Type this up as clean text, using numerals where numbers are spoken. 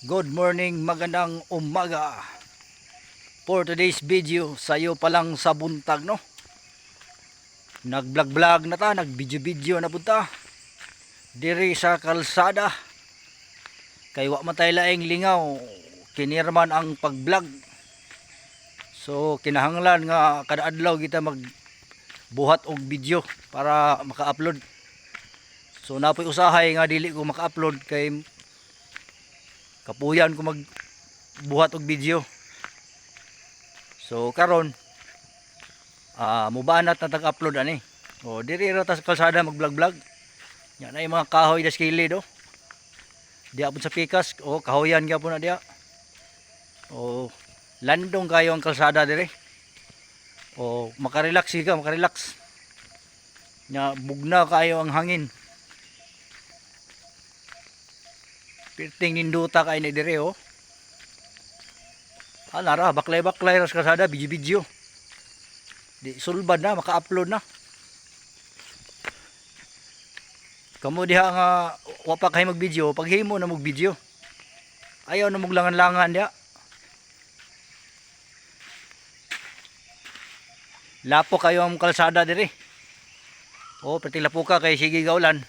Good morning, magandang umaga. For today's video, sayo pa lang sa buntag no. Nag-vlog-vlog na ta, nag-video-video na punta. Diri sa kalsada. Kay wa man tay laing lingaw, kinirman ang pag-vlog. So kinahanglan nga kada adlaw kita magbuhat og video para maka-upload. So napoy usahay nga dili ko maka-upload kay kapuyan ko magbuhat og video. So karon mubanat na tag-upload ani. O diri ra ta sa kalsada mag-vlog-vlog. Nya na mga kahoy das kilid do. Diya pud sa pikas o kahoyan gyapon na diya. O landong kayo ang kalsada diri. O makarelax ka, makarelax. Nya bugna kayo ang hangin. Pirting ninduta kay ni dire oh. Nara baklay-baklay ras kasada video-video. Di sulbad na maka-upload na. Kamo diha nga wa pa kay mag-video, paghimo na mag-video. Ayaw na muglangan-langan diha. Lapo kayo ang kalsada dire. Oh, pati lapo ka kay sige gaulan.